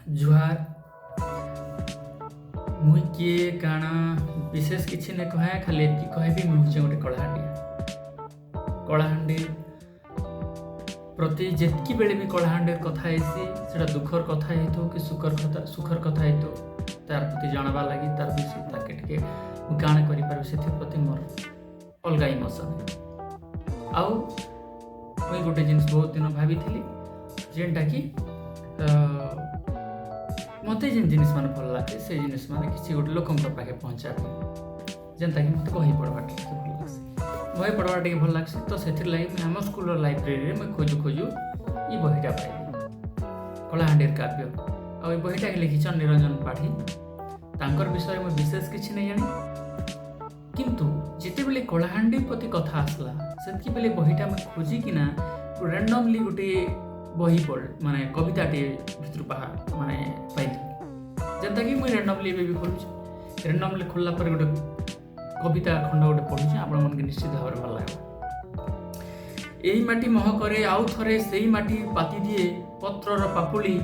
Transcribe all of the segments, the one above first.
जुहार मुई किए काଣା विशेष किसी ने कहे खाली एति कहबी मुझे गोटे कलाहांडी प्रति जितकी बेले भी कलाहांडी कथा हेसी सेटा दुखर कथा हेतु कि सुखर कथा हेतु तार प्रति जानवा लगी तार विषय ताके टिके गाण करि पार से प्रति मोर अलगा इमोशन आउ मुई गोटे जिनिस बहुत दिन भाभी जेनटा कि मते जिन जिनिस मान भल लगे से जिनिस मान किसी गोटे लोक पाखे पहुँचा जेनता कि मत कही पढ़वा भल लगे बही पढ़वा टे भल लगे तो से लगे आम स्कूल लाइब्रेरी में खोजु खोजु ये बहीटा पाइली कलाहांडी काव्य आ बहीटा लिखिछन निरंजन पाठी तांकर विषय में विशेष किसी नहीं जानी किंतु जिते बेले कलाहांडी प्रति कथा आसला से बेले बहीटा में खोजिकिना रैंडमली गोटे बही पढ़ माने कविताटे भितर माने पाइली जेनता कि मुझे रैंडमली भी खोलुଛି रैंडमली खोलला पर गोटे कविता खंड गोटे पढ़ुଛି आपण मन के निश्चित भाव भल लागो एही माटी मोह करे आउ थरे सेही माटी पाती दिए पत्रर पापुली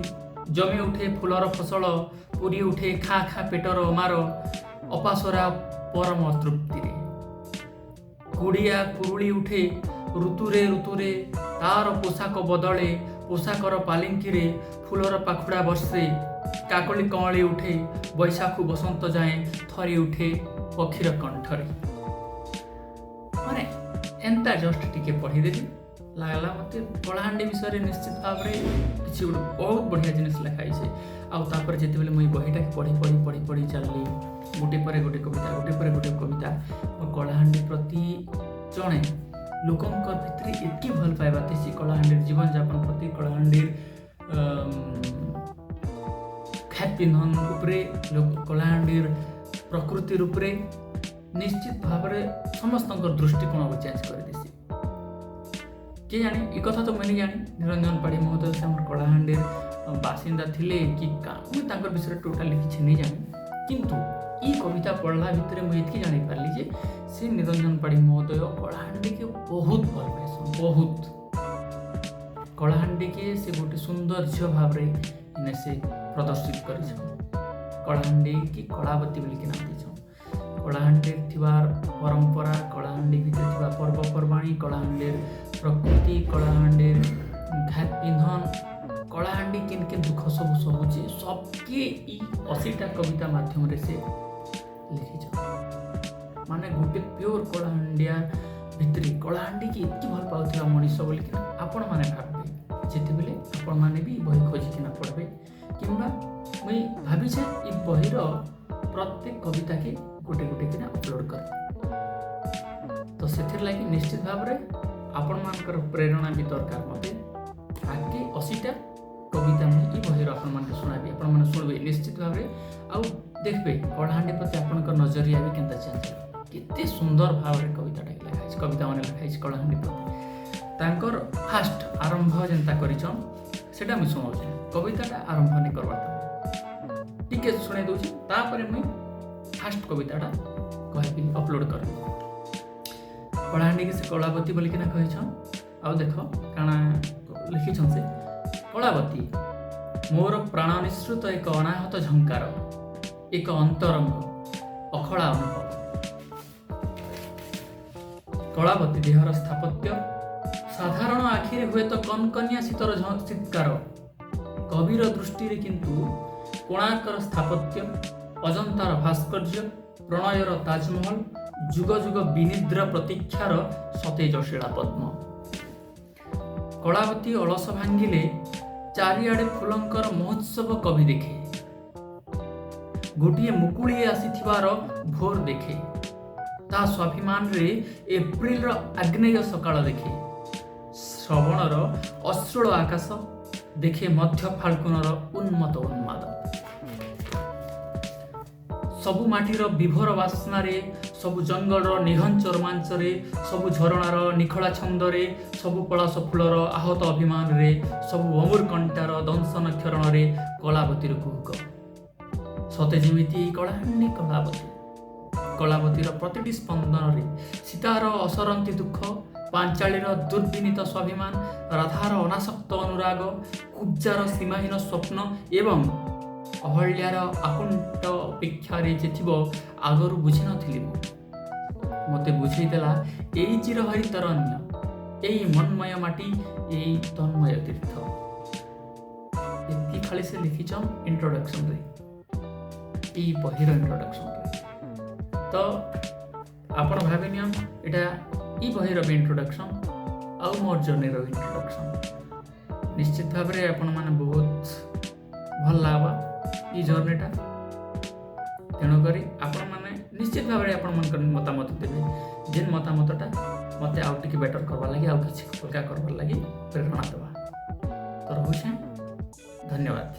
जमी उठे फूलर फसल पुरी उठे खा खा पेटर मार अपासरा परम तृप्ति रे कुड़िया कुरुली उठे ऋतुरे ऋतुरे तार पोशाक बदले पोशाकर पालिंकी रे फूलर पाखुड़ा बर्षे काकली कमली उठे बैशाखु बसंत जाए थरी उठे पक्षीर कंठरे माने एंता जस्ट टिके पढ़ीदेली लागला मत कलाहांडी विषय निश्चित भाव में किसी बहुत बढ़िया जिनिस लिखाई है आउ तापर जिते बेले मुई बहीटा पढ़ी पढ़ी पढ़ी पढ़ी चलली गोटे पर गोटे कविता गोटे पर गोटे कविता मोर कलाहांडी प्रति जड़े लोकंकर भितर एति भल पाइबा तेसी कलाहांडी जीवन यापन प्रति कलाहांडी खाद पिंधन उपरे कलाहांडी प्रकृति उपरे निश्चित भाव में समस्त दृष्टिकोण को चेंज कर देसी किए जाने ये कथा तो मैंने जानी निरंजन पाढ़ी महोदय से कलाहांडी बासिंदा थिले कि मुझे विषय टोटाली किसी नहीं जानी किंतु ये कविता पढ़ला भितर मुझे ये जानी पार्ली जे से निरंजन पाढ़ी महोदय कलाहांडी के बहुत भल पाइसन बहुत कलाहांडी के से गोटे सुंदर झील भाव में से प्रदर्शित कर कलाहांडी की कलावती बोलिक नाम दी कलाहांडी परंपरा कलाहांडी भितर पर्वपर्वाणी कलाहांडी प्रकृति कलाहांडी घात पिंधन कलाहांडी किन किन दुख सब सहूचे सबके 80टा कविता माध्यम से लिखी माने गोटे प्योर कलाहांडिया भितर कलाहांडी की इतनी भल पाउथिबा मनीष बोलिक आपण माने भाबे जेते बेले आपण माने भी बही खोजिकिना पढ़बे किंबा मुई भाभी छे ई बहीर प्रत्येक कविता के गोटे गोटे किना अपलोड कर तो सेथिर लागि निश्चित भाव रे आपण मानकर प्रेरणा भी दरकार मते आगे 80टा कविता में ई बहीर आपण मान के सुनाबी आपण माने सुनबे निश्चित भाव रे आ देखबे कलाहांडी प्रति आपनकर नजरिया भी केनता चेंज केते सुंदर भाव रे कविताटा लिखाइ कविता माने लिखाइ कलाहांडी प्रति तांकर फास्ट आरंभ जेंता करिछन सेटा मैं सुनाउ कविताटा आरंभ नहीं करबा टिके सुनाई दउछि तापर मैं फास्ट कविताटा कहबी अपलोड कर कलाहांडी के से कलावती बोलिक ना कहिछन आ देखो काना लिखिछन से कलावती मोर प्राण निश्रुत एक अनाहत झंकार एक अंतरंग अखड़ा अनुभव कलावती देहर स्थापत्य साधारण आखिरे हुए तो कनकनिया शीतर चित्कार कविर दृष्टि रे किंतु कोणार्कर स्थापत्य अजंतार भास्कर्य प्रणयर ताजमहल जुग जुग विनिद्र प्रतीक्षार सतेज शिला पद्म कलावती अलस भांगिले चारिआडे फुलंकर महोत्सव कवि देखे गोटिए मुकुड़ी आसीथिबार भोर देखे ता स्वाभिमान रे एप्रिल आग्नेय सकाळ देखे श्रवणर अश्रुल आकाश देखे मध्य फाल्गुनर उन्मत उन्माद सबु माटीर विभोर बास्नारे सबु जंगलर निघंच रोमांचरे सबु झरणार निखला छंदरे सबु पलाश फूलर आहत अभिमान रे सबु अमूर कंटार दंशन क्षरण रे कलावतीर कुहुक सते जेमिति कलाहांडी कलावतीर प्रतिटी स्पंदन रे सीतार असरंती दुख पांचालीर दुर्विनीत स्वाभिमान राधार अनासक्त अनुराग कुब्जार सीमाहीन स्वप्न एवं अहल्यार आकुंठ अपेक्षार जे थी आगरू बुझी नी मत बुझेदेला यही चिरहरी तरण्य यही मनमय माटी यही तन्मय तीर्थ ये खाली से लिखिछन इंट्रोडक्शन रे यही बहिर इंट्रोडक्शन रे। तो आपण भाबे नियम एटा ई बहिर इंट्रोडक्शन आउ मोर जर्नी रो इंट्रोडक्शन निश्चित भाव में आपण माने बहुत भल लागबा ई जर्नीटा। तेणुक आपण मैंने निश्चित भाव में आपण मन मतामत देवे जेन मतामतटा मत आउ टिके बेटर करवा लगी आउ किसी अलग करवा लगी प्रेरणा देवा। तो रोचे धन्यवाद।